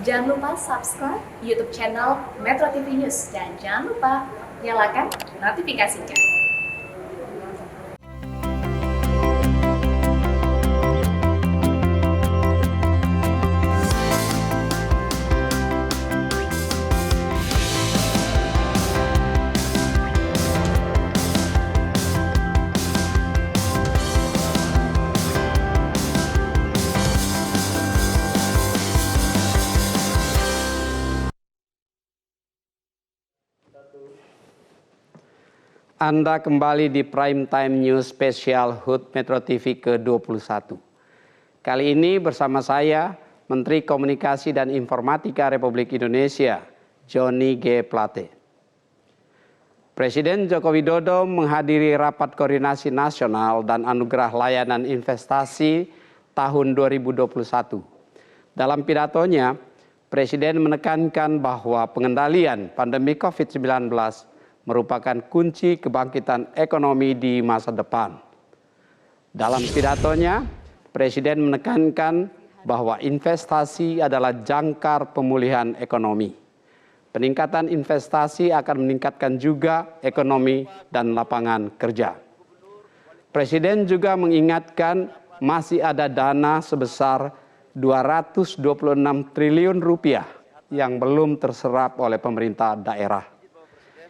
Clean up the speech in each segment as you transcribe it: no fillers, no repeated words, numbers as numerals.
Jangan lupa subscribe YouTube channel Metro TV News dan jangan lupa nyalakan notifikasinya. Anda kembali di Prime Time News Special HUT Metro TV ke-21. Kali ini bersama saya, Menteri Komunikasi dan Informatika Republik Indonesia, Johnny G. Plate. Presiden Joko Widodo menghadiri Rapat Koordinasi Nasional dan Anugerah Layanan Investasi tahun 2021. Dalam pidatonya, Presiden menekankan bahwa pengendalian pandemi COVID-19 merupakan kunci kebangkitan ekonomi di masa depan. Dalam pidatonya, Presiden menekankan bahwa investasi adalah jangkar pemulihan ekonomi. Peningkatan investasi akan meningkatkan juga ekonomi dan lapangan kerja. Presiden juga mengingatkan masih ada dana sebesar 226 triliun rupiah yang belum terserap oleh pemerintah daerah.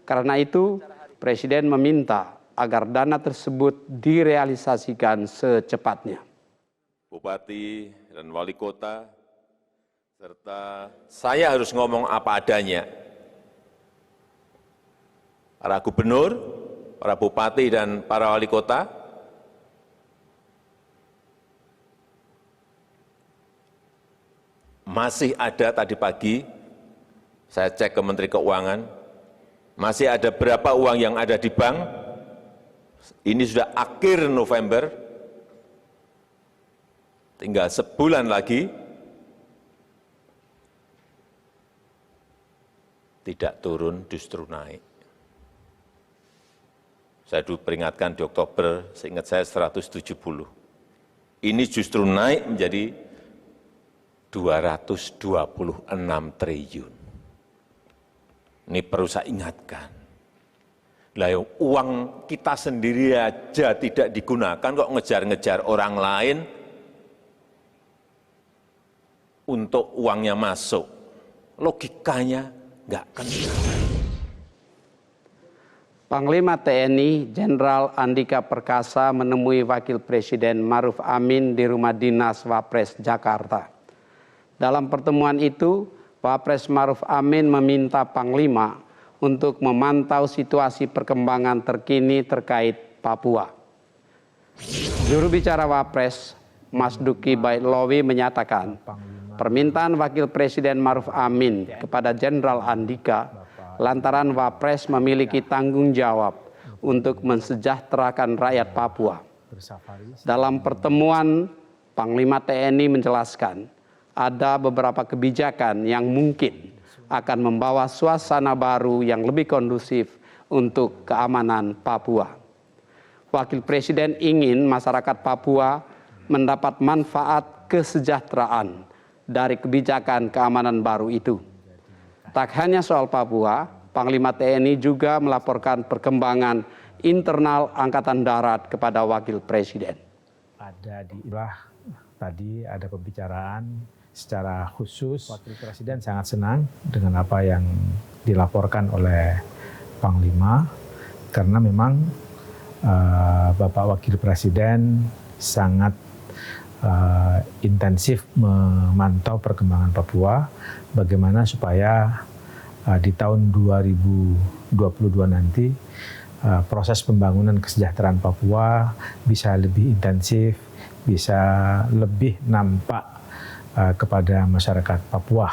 Karena itu, Presiden meminta agar dana tersebut direalisasikan secepatnya. Bupati dan wali kota, serta saya harus ngomong apa adanya. Para gubernur, para bupati dan para wali kota, masih ada tadi pagi, saya cek ke Menteri Keuangan, masih ada berapa uang yang ada di bank. Ini sudah akhir November, tinggal sebulan lagi, tidak turun, justru naik. Saya dulu peringatkan di Oktober, seingat saya 170. Ini justru naik menjadi 226 triliun. Ini perlu saya ingatkan. Lah uang kita sendiri aja tidak digunakan, kok ngejar-ngejar orang lain untuk uangnya masuk. Logikanya nggak kena. Panglima TNI Jenderal Andika Perkasa menemui Wakil Presiden Maruf Amin di Rumah Dinas Wapres Jakarta. Dalam pertemuan itu, Wapres Maruf Amin meminta Panglima untuk memantau situasi perkembangan terkini terkait Papua. Juru bicara Wapres, Mas Duki Baitlawi menyatakan, permintaan Wakil Presiden Maruf Amin kepada Jenderal Andika lantaran Wapres memiliki tanggung jawab untuk mensejahterakan rakyat Papua. Dalam pertemuan, Panglima TNI menjelaskan, ada beberapa kebijakan yang mungkin akan membawa suasana baru yang lebih kondusif untuk keamanan Papua. Wakil Presiden ingin masyarakat Papua mendapat manfaat kesejahteraan dari kebijakan keamanan baru itu. Tak hanya soal Papua, Panglima TNI juga melaporkan perkembangan internal Angkatan Darat kepada Wakil Presiden. Tadi ada pembicaraan secara khusus, Wakil Presiden sangat senang dengan apa yang dilaporkan oleh Panglima, karena memang Bapak Wakil Presiden sangat intensif memantau perkembangan Papua, bagaimana supaya di tahun 2022 nanti proses pembangunan kesejahteraan Papua bisa lebih intensif, bisa lebih nampak kepada masyarakat Papua.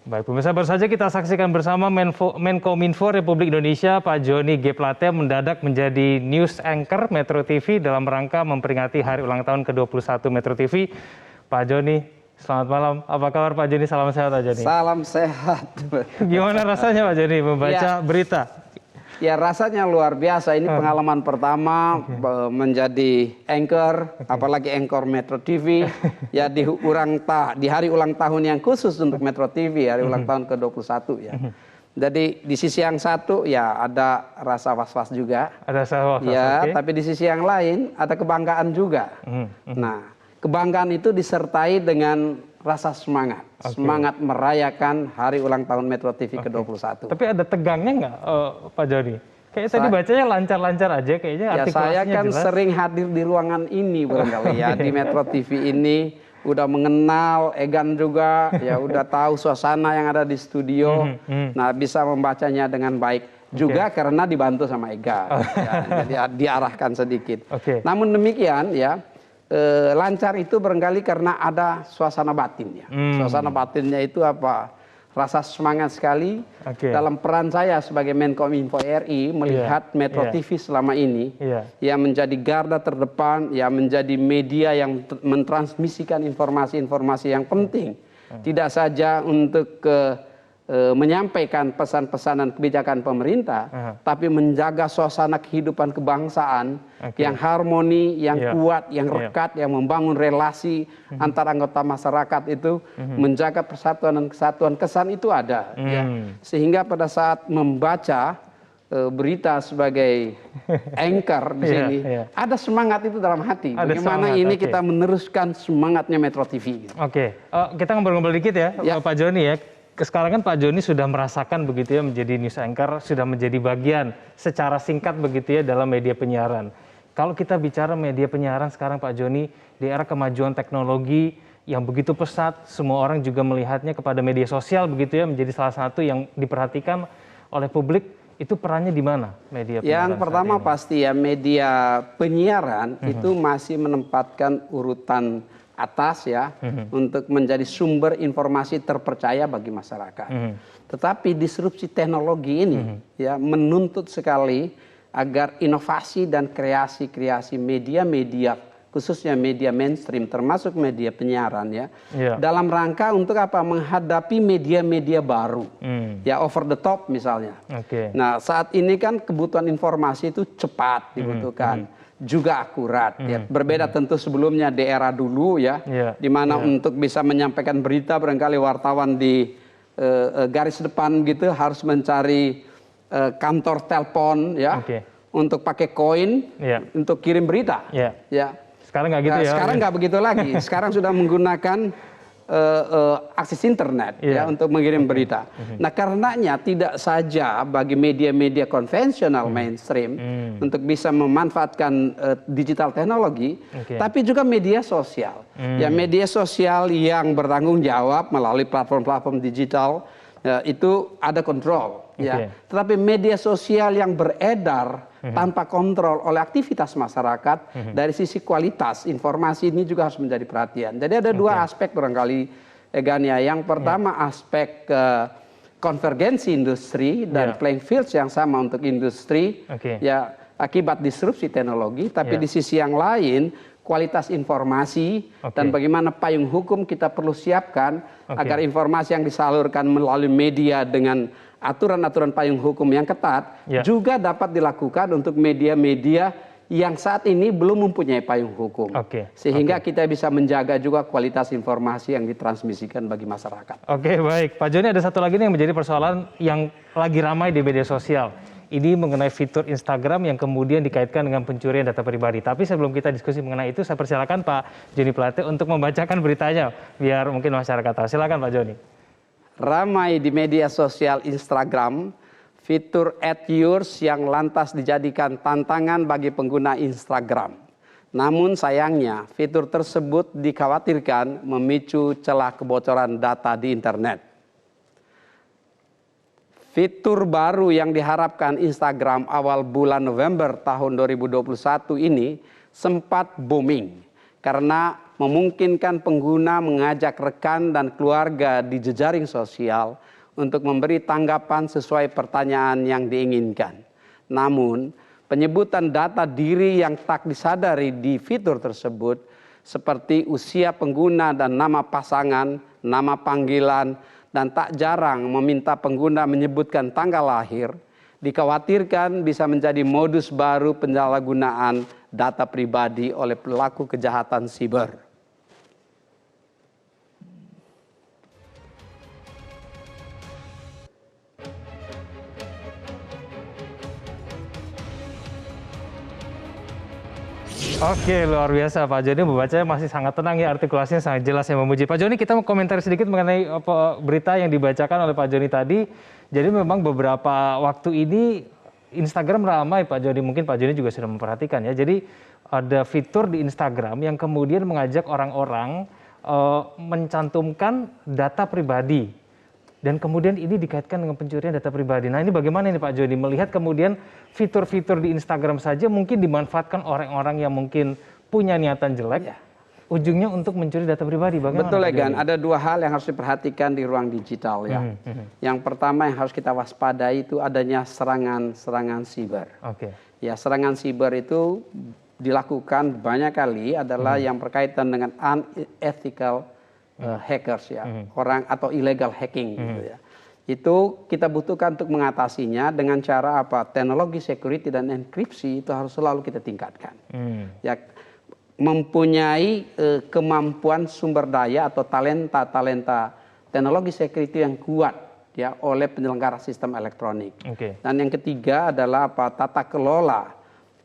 Baik, pemirsa, baru saja kita saksikan bersama Menkominfo Republik Indonesia, Pak Johnny G. Plate mendadak menjadi news anchor Metro TV dalam rangka memperingati hari ulang tahun ke-21 Metro TV. Pak Johnny, selamat malam. Apa kabar Pak Johnny? Salam sehat Pak Johnny. Salam sehat. Gimana rasanya Pak Johnny membaca berita? Ya rasanya luar biasa. Ini pengalaman pertama menjadi anchor, apalagi anchor Metro TV. Ya di hari ulang tahun yang khusus untuk Metro TV, hari ulang tahun ke-21 ya. Jadi di sisi yang satu ya ada rasa was-was juga. Ada rasa was-was. Ya, okay. tapi di sisi yang lain ada kebanggaan juga. Nah, kebanggaan itu disertai dengan rasa semangat. Semangat merayakan hari ulang tahun Metro TV ke-21. Tapi ada tegangnya nggak, Pak Joni? Kayak tadi bacanya lancar-lancar aja kayaknya. Ya saya kan jelas. sering hadir di ruangan ini barangkali ya, di Metro TV ini. Udah mengenal Egan juga, ya udah tahu suasana yang ada di studio. Nah bisa membacanya dengan baik. Juga karena dibantu sama Egan. Ya, jadi diarahkan sedikit. Namun demikian ya, lancar itu barangkali karena ada suasana batinnya. Suasana batinnya itu apa? Rasa semangat sekali dalam peran saya sebagai Menkominfo RI melihat Metro TV selama ini yang menjadi garda terdepan, yang menjadi media yang mentransmisikan informasi-informasi yang penting. Tidak saja untuk menyampaikan pesan-pesan dan kebijakan pemerintah, tapi menjaga suasana kehidupan kebangsaan yang harmoni, yang kuat, yang rekat, yang membangun relasi antar anggota masyarakat itu, menjaga persatuan dan kesatuan. Kesan itu ada, ya. Sehingga pada saat membaca berita sebagai anchor di sini, ada semangat itu dalam hati. Bagaimana ini kita meneruskan semangatnya Metro TV. Gitu. Kita ngobrol-ngobrol dikit ya, Pak Joni ya. Sekarang kan Pak Joni sudah merasakan begitu ya menjadi news anchor, sudah menjadi bagian secara singkat begitu ya dalam media penyiaran. Kalau kita bicara media penyiaran sekarang Pak Joni, di era kemajuan teknologi yang begitu pesat, semua orang juga melihatnya kepada media sosial begitu ya, menjadi salah satu yang diperhatikan oleh publik. Itu perannya di mana media penyiaran? Yang pertama pasti ya media penyiaran itu masih menempatkan urutan atas ya untuk menjadi sumber informasi terpercaya bagi masyarakat. Tetapi disrupsi teknologi ini ya menuntut sekali agar inovasi dan kreasi-kreasi media-media khususnya media mainstream termasuk media penyiaran ya dalam rangka untuk apa? Menghadapi media-media baru ya over the top misalnya. Nah saat ini kan kebutuhan informasi itu cepat dibutuhkan. Juga akurat ya. Berbeda tentu sebelumnya di era dulu ya di mana untuk bisa menyampaikan berita barangkali wartawan di garis depan gitu harus mencari kantor telepon ya untuk pakai koin untuk kirim berita ya. Sekarang nggak gitu ya. Sekarang nggak begitu lagi. Sekarang sudah menggunakan akses internet ya untuk mengirim berita. Nah karenanya tidak saja bagi media-media konvensional mainstream untuk bisa memanfaatkan digital teknologi, tapi juga media sosial. Ya media sosial yang bertanggung jawab melalui platform-platform digital itu ada kontrol. Ya. Tetapi media sosial yang beredar tanpa kontrol oleh aktivitas masyarakat dari sisi kualitas informasi ini juga harus menjadi perhatian. Jadi ada dua aspek barangkali Egan ya. Yang pertama aspek konvergensi industri dan playing fields yang sama untuk industri ya akibat disrupsi teknologi. Tapi di sisi yang lain kualitas informasi dan bagaimana payung hukum kita perlu siapkan agar informasi yang disalurkan melalui media dengan aturan-aturan payung hukum yang ketat juga dapat dilakukan untuk media-media yang saat ini belum mempunyai payung hukum. Sehingga kita bisa menjaga juga kualitas informasi yang ditransmisikan bagi masyarakat. Baik. Pak Joni ada satu lagi nih yang menjadi persoalan yang lagi ramai di media sosial. Ini mengenai fitur Instagram yang kemudian dikaitkan dengan pencurian data pribadi. Tapi sebelum kita diskusi mengenai itu, saya persilakan Pak Joni Plate untuk membacakan beritanya biar mungkin masyarakat tahu. Silakan Pak Joni. Ramai di media sosial Instagram fitur @yours yang lantas dijadikan tantangan bagi pengguna Instagram. Namun sayangnya fitur tersebut dikhawatirkan memicu celah kebocoran data di internet. Fitur baru yang diharapkan Instagram awal bulan November tahun 2021 ini sempat booming karena memungkinkan pengguna mengajak rekan dan keluarga di jejaring sosial untuk memberi tanggapan sesuai pertanyaan yang diinginkan. Namun, penyebutan data diri yang tak disadari di fitur tersebut seperti usia pengguna dan nama pasangan, nama panggilan, dan tak jarang meminta pengguna menyebutkan tanggal lahir, dikhawatirkan bisa menjadi modus baru penyalahgunaan data pribadi oleh pelaku kejahatan siber. Oke, luar biasa Pak Joni, membacanya masih sangat tenang ya, artikulasinya sangat jelas yang memuji. Pak Joni, kita mau komentar sedikit mengenai berita yang dibacakan oleh Pak Joni tadi. Jadi memang beberapa waktu ini Instagram ramai Pak Joni, mungkin Pak Joni juga sudah memperhatikan ya. Jadi ada fitur di Instagram yang kemudian mengajak orang-orang mencantumkan data pribadi. Dan kemudian ini dikaitkan dengan pencurian data pribadi. Nah ini bagaimana nih Pak Joni melihat kemudian fitur-fitur di Instagram saja mungkin dimanfaatkan orang-orang yang mungkin punya niatan jelek, ujungnya untuk mencuri data pribadi. Bagaimana? Betul Egan, ada dua hal yang harus diperhatikan di ruang digital ya. Yang pertama yang harus kita waspadai itu adanya serangan siber. Ya, serangan siber itu dilakukan banyak kali adalah yang berkaitan dengan unethical hackers ya, orang atau illegal hacking gitu ya. Itu kita butuhkan untuk mengatasinya dengan cara apa? Teknologi security dan enkripsi itu harus selalu kita tingkatkan. Ya, mempunyai kemampuan sumber daya atau talenta teknologi security yang kuat ya oleh penyelenggara sistem elektronik. Dan yang ketiga adalah apa? Tata kelola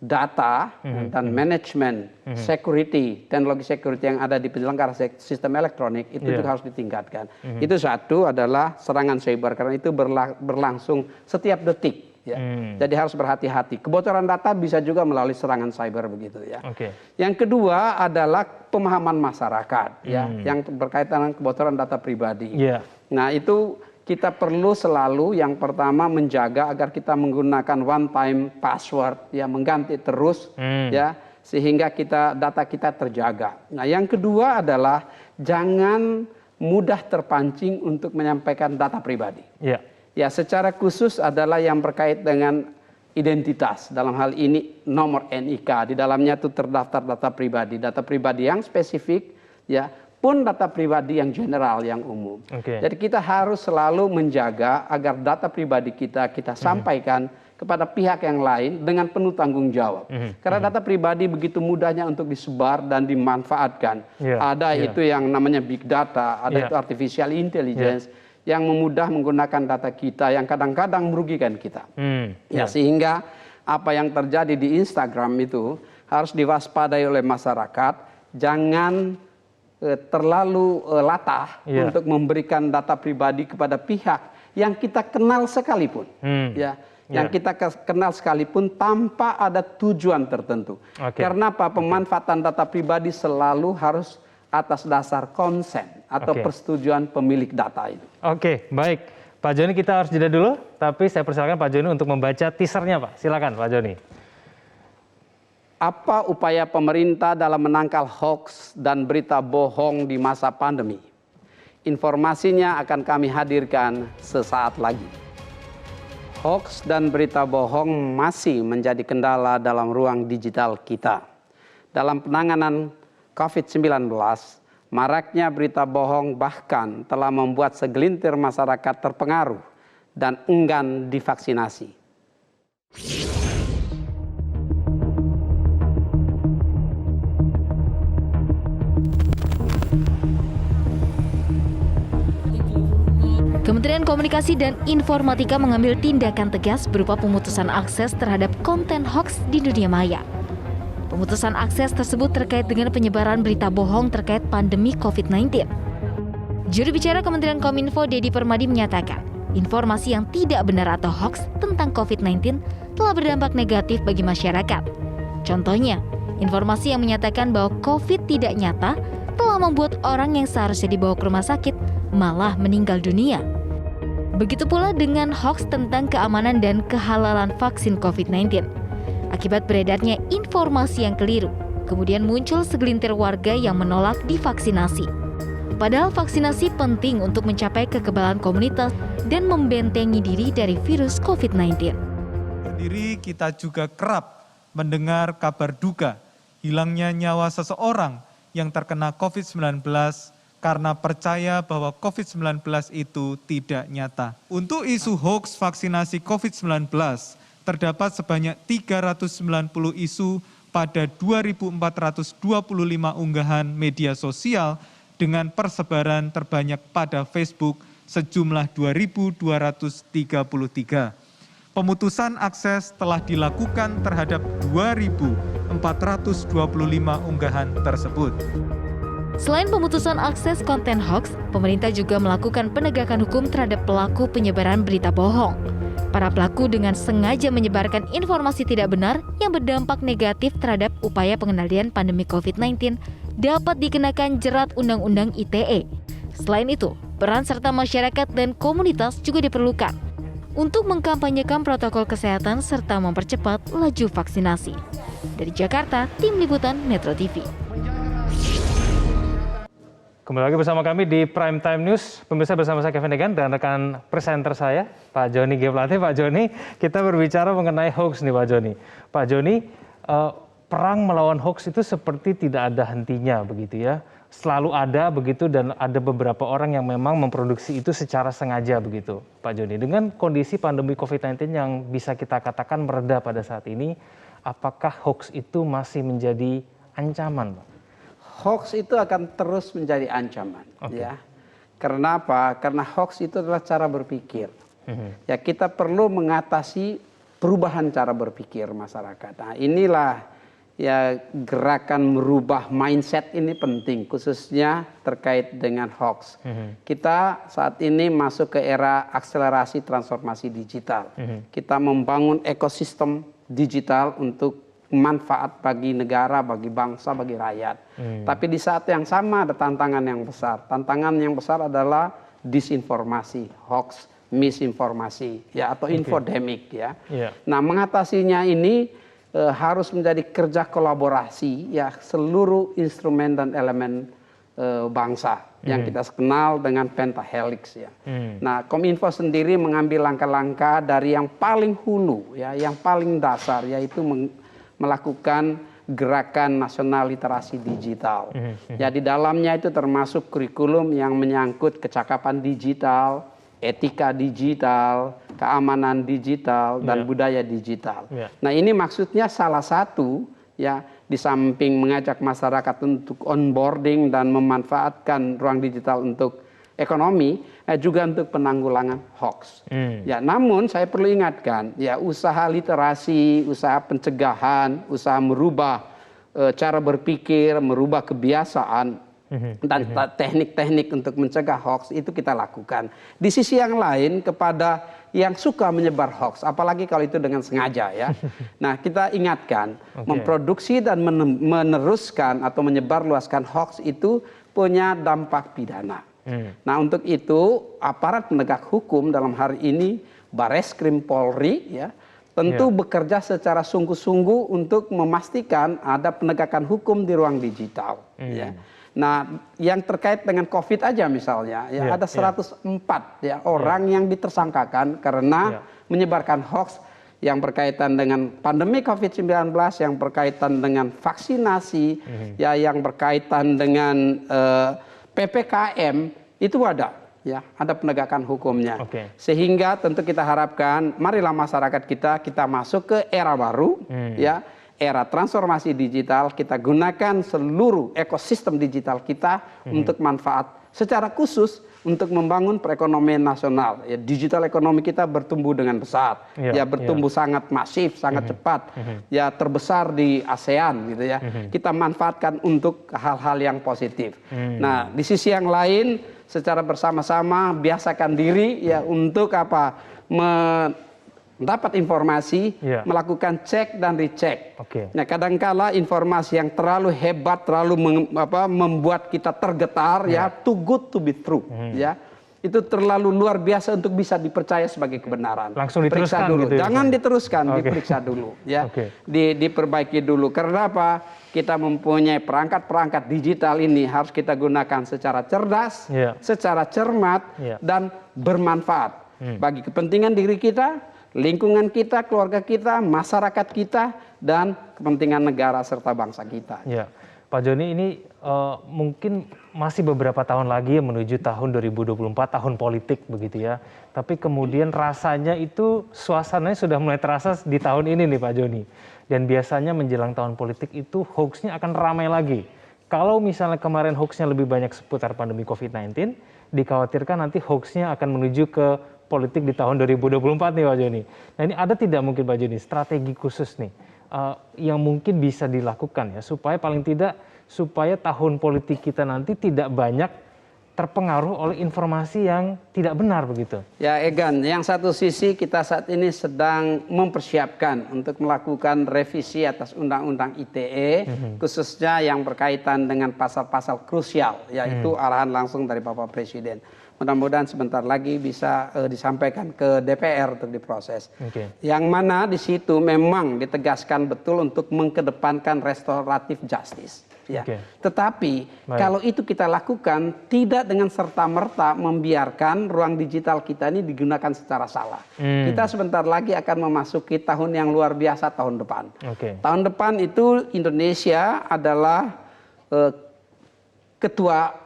data dan manajemen security, teknologi security yang ada di penyelenggara sistem elektronik itu juga harus ditingkatkan. Itu satu adalah serangan cyber karena itu berlangsung setiap detik ya. Jadi harus berhati-hati. Kebocoran data bisa juga melalui serangan cyber begitu ya. Yang kedua adalah pemahaman masyarakat ya yang berkaitan dengan kebocoran data pribadi. Nah, itu kita perlu selalu yang pertama menjaga agar kita menggunakan one time password ya, mengganti terus ya sehingga data kita terjaga. Nah, yang kedua adalah jangan mudah terpancing untuk menyampaikan data pribadi. Ya, secara khusus adalah yang berkait dengan identitas. Dalam hal ini nomor NIK, di dalamnya itu terdaftar data pribadi yang spesifik ya, pun data pribadi yang general, yang umum. Jadi kita harus selalu menjaga agar data pribadi kita sampaikan kepada pihak yang lain dengan penuh tanggung jawab. Karena data pribadi begitu mudahnya untuk disebar dan dimanfaatkan. Ada itu yang namanya big data, ada itu artificial intelligence yang memudah menggunakan data kita yang kadang-kadang merugikan kita. Ya, sehingga apa yang terjadi di Instagram itu harus diwaspadai oleh masyarakat. Jangan terlalu latah untuk memberikan data pribadi kepada pihak yang kita kenal sekalipun, yang kita kenal sekalipun tanpa ada tujuan tertentu. Karena apa? Pemanfaatan data pribadi selalu harus atas dasar konsen atau persetujuan pemilik data itu. Baik. Pak Joni, kita harus jeda dulu, tapi saya persilakan Pak Joni untuk membaca teasernya Pak. Silakan Pak Joni. Apa upaya pemerintah dalam menangkal hoax dan berita bohong di masa pandemi? Informasinya akan kami hadirkan sesaat lagi. Hoax dan berita bohong masih menjadi kendala dalam ruang digital kita. Dalam penanganan COVID-19, maraknya berita bohong bahkan telah membuat segelintir masyarakat terpengaruh dan enggan divaksinasi. Kementerian Komunikasi dan Informatika mengambil tindakan tegas berupa pemutusan akses terhadap konten hoax di dunia maya. Pemutusan akses tersebut terkait dengan penyebaran berita bohong terkait pandemi COVID-19. Juru bicara Kementerian Kominfo Dedi Permadi menyatakan, informasi yang tidak benar atau hoax tentang COVID-19 telah berdampak negatif bagi masyarakat. Contohnya, informasi yang menyatakan bahwa COVID tidak nyata telah membuat orang yang seharusnya dibawa ke rumah sakit malah meninggal dunia. Begitu pula dengan hoax tentang keamanan dan kehalalan vaksin COVID-19. Akibat beredarnya informasi yang keliru, kemudian muncul segelintir warga yang menolak divaksinasi. Padahal vaksinasi penting untuk mencapai kekebalan komunitas dan membentengi diri dari virus COVID-19. Sendiri kita juga kerap mendengar kabar duka hilangnya nyawa seseorang yang terkena COVID-19 karena percaya bahwa COVID-19 itu tidak nyata. Untuk isu hoax vaksinasi COVID-19, terdapat sebanyak 390 isu pada 2.425 unggahan media sosial dengan persebaran terbanyak pada Facebook sejumlah 2.233. Pemutusan akses telah dilakukan terhadap 2.425 unggahan tersebut. Selain pemutusan akses konten hoax, pemerintah juga melakukan penegakan hukum terhadap pelaku penyebaran berita bohong. Para pelaku dengan sengaja menyebarkan informasi tidak benar yang berdampak negatif terhadap upaya pengendalian pandemi COVID-19 dapat dikenakan jerat Undang-Undang ITE. Selain itu, peran serta masyarakat dan komunitas juga diperlukan untuk mengkampanyekan protokol kesehatan serta mempercepat laju vaksinasi. Dari Jakarta, Tim Liputan Metro TV. Kembali lagi bersama kami di Prime Time News. Pemirsa, bersama saya Kevin Degan dan rekan presenter saya, Pak Joni G. Plate. Pak Joni, kita berbicara mengenai hoax nih Pak Joni. Pak Joni, perang melawan hoax itu seperti tidak ada hentinya begitu ya. Selalu ada begitu dan ada beberapa orang yang memang memproduksi itu secara sengaja begitu Pak Joni. Dengan kondisi pandemi COVID-19 yang bisa kita katakan mereda pada saat ini, apakah hoax itu masih menjadi ancaman Pak? Hoax itu akan terus menjadi ancaman, ya. Karena apa? Karena hoax itu adalah cara berpikir. Ya, kita perlu mengatasi perubahan cara berpikir masyarakat. Nah, inilah ya gerakan merubah mindset ini penting, khususnya terkait dengan hoax. Kita saat ini masuk ke era akselerasi transformasi digital. Kita membangun ekosistem digital untuk manfaat bagi negara, bagi bangsa, bagi rakyat. Tapi di saat yang sama ada tantangan yang besar. Tantangan yang besar adalah disinformasi, hoax, misinformasi, ya, atau infodemik, ya. Nah, mengatasinya ini harus menjadi kerja kolaborasi, ya, seluruh instrumen dan elemen bangsa yang kita kenal dengan pentahelix, ya. Nah, Kominfo sendiri mengambil langkah-langkah dari yang paling hulu, ya, yang paling dasar, yaitu melakukan gerakan nasional literasi digital. Ya, di dalamnya itu termasuk kurikulum yang menyangkut kecakapan digital, etika digital, keamanan digital, dan budaya digital. Nah, ini maksudnya salah satu, ya, di samping mengajak masyarakat untuk onboarding dan memanfaatkan ruang digital untuk ekonomi, juga untuk penanggulangan hoax. Ya, namun saya perlu ingatkan, ya, usaha literasi, usaha pencegahan, usaha merubah cara berpikir, merubah kebiasaan dan teknik-teknik untuk mencegah hoax itu kita lakukan. Di sisi yang lain, kepada yang suka menyebar hoax, apalagi kalau itu dengan sengaja, ya. Nah, kita ingatkan, memproduksi dan meneruskan atau menyebarluaskan hoax itu punya dampak pidana. Nah, untuk itu aparat penegak hukum dalam hari ini Bareskrim Polri, ya, tentu bekerja secara sungguh-sungguh untuk memastikan ada penegakan hukum di ruang digital, ya. Nah, yang terkait dengan COVID aja misalnya, ya, ada 104 ya orang yang ditersangkakan karena menyebarkan hoax yang berkaitan dengan pandemi COVID-19, yang berkaitan dengan vaksinasi, ya, yang berkaitan dengan PPKM, itu ada, ya, ada penegakan hukumnya. Sehingga tentu kita harapkan, marilah masyarakat kita masuk ke era baru, ya, era transformasi digital. Kita gunakan seluruh ekosistem digital kita untuk manfaat secara khusus untuk membangun perekonomian nasional. Ya, digital ekonomi kita bertumbuh dengan besar, ya, bertumbuh sangat masif, sangat cepat, ya, terbesar di ASEAN, gitu, ya. Kita manfaatkan untuk hal-hal yang positif. Nah, di sisi yang lain, secara bersama-sama biasakan diri, ya, untuk apa? Mendapat informasi, melakukan cek dan recheck. Nah, kadangkala informasi yang terlalu hebat, terlalu membuat kita tergetar, ya, too good to be true, ya, itu terlalu luar biasa untuk bisa dipercaya sebagai kebenaran. Langsung diteruskan dulu, gitu, jangan diteruskan, diperiksa dulu, ya, diperbaiki dulu. Karena apa? Kita mempunyai perangkat-perangkat digital ini harus kita gunakan secara cerdas, secara cermat, dan bermanfaat bagi kepentingan diri kita, lingkungan kita, keluarga kita, masyarakat kita, dan kepentingan negara serta bangsa kita. Pak Joni, ini mungkin masih beberapa tahun lagi ya menuju tahun 2024, tahun politik begitu ya. Tapi kemudian rasanya itu suasananya sudah mulai terasa di tahun ini nih Pak Joni. Dan biasanya menjelang tahun politik itu hoax-nya akan ramai lagi. Kalau misalnya kemarin hoax-nya lebih banyak seputar pandemi COVID-19, dikhawatirkan nanti hoax-nya akan menuju ke politik di tahun 2024 nih Pak Joni. Nah ini ada tidak mungkin Pak Joni strategi khusus nih yang mungkin bisa dilakukan ya supaya paling tidak supaya tahun politik kita nanti tidak banyak terpengaruh oleh informasi yang tidak benar begitu. Ya Egan, yang satu sisi kita saat ini sedang mempersiapkan untuk melakukan revisi atas Undang-Undang ITE, khususnya yang berkaitan dengan pasal-pasal krusial, yaitu arahan langsung dari Bapak Presiden. Mudah-mudahan sebentar lagi bisa disampaikan ke DPR untuk diproses. Yang mana di situ memang ditegaskan betul untuk mengedepankan restoratif justice. Ya. Tetapi kalau itu kita lakukan tidak dengan serta-merta membiarkan ruang digital kita ini digunakan secara salah. Kita sebentar lagi akan memasuki tahun yang luar biasa tahun depan. Tahun depan itu Indonesia adalah ketua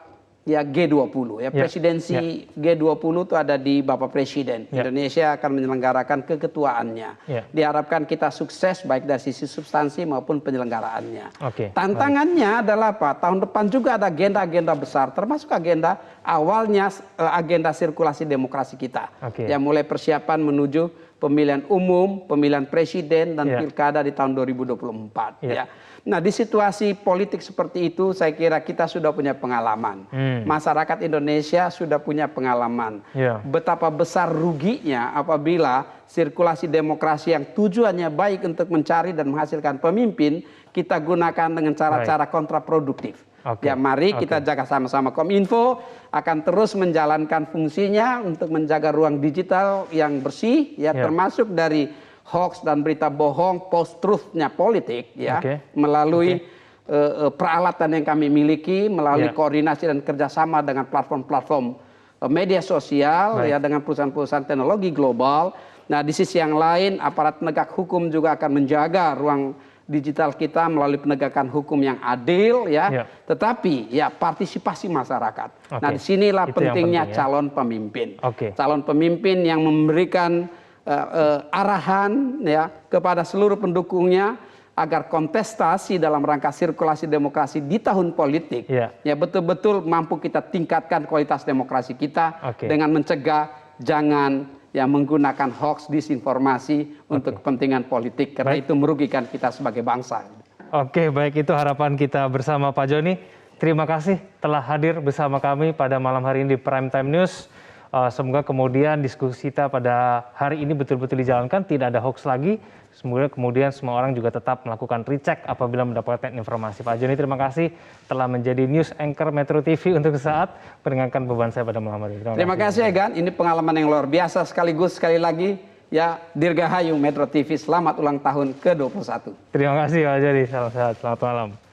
ya G20 ya, presidensi G20 itu ada di Bapak Presiden. Indonesia akan menyelenggarakan keketuaannya. Diharapkan kita sukses baik dari sisi substansi maupun penyelenggaraannya. Tantangannya adalah apa? Tahun depan juga ada agenda-agenda besar, termasuk agenda awalnya agenda sirkulasi demokrasi kita. Yang mulai persiapan menuju pemilihan umum, pemilihan presiden dan pilkada di tahun 2024 ya. Nah, di situasi politik seperti itu saya kira kita sudah punya pengalaman. Masyarakat Indonesia sudah punya pengalaman. Betapa besar ruginya apabila sirkulasi demokrasi yang tujuannya baik untuk mencari dan menghasilkan pemimpin kita gunakan dengan cara-cara kontraproduktif. Ya, mari kita jaga sama-sama. Kominfo akan terus menjalankan fungsinya untuk menjaga ruang digital yang bersih ya, termasuk dari hoax dan berita bohong, post-truth-nya politik ya, melalui peralatan yang kami miliki, melalui koordinasi dan kerjasama dengan platform-platform media sosial ya, dengan perusahaan-perusahaan teknologi global. Nah, di sisi yang lain aparat penegak hukum juga akan menjaga ruang digital kita melalui penegakan hukum yang adil ya, tetapi ya partisipasi masyarakat. Nah, disinilah pentingnya calon pemimpin. Calon pemimpin yang memberikan arahan ya kepada seluruh pendukungnya agar kontestasi dalam rangka sirkulasi demokrasi di tahun politik ya betul-betul mampu kita tingkatkan kualitas demokrasi kita dengan mencegah jangan ya menggunakan hoax, disinformasi untuk kepentingan politik karena itu merugikan kita sebagai bangsa. Oke, baik, itu harapan kita bersama Pak Joni. Terima kasih telah hadir bersama kami pada malam hari ini di Prime Time News. Semoga kemudian diskusi kita pada hari ini betul-betul dijalankan, tidak ada hoax lagi. Semoga kemudian semua orang juga tetap melakukan recheck apabila mendapatkan informasi. Pak Joni, terima kasih telah menjadi news anchor Metro TV untuk saat meringankan beban saya pada malam hari ini. Terima kasih Egan, ini pengalaman yang luar biasa sekaligus sekali lagi ya Dirgahayu Metro TV, selamat ulang tahun ke-21. Terima kasih Pak Joni, salam sehat, selamat malam.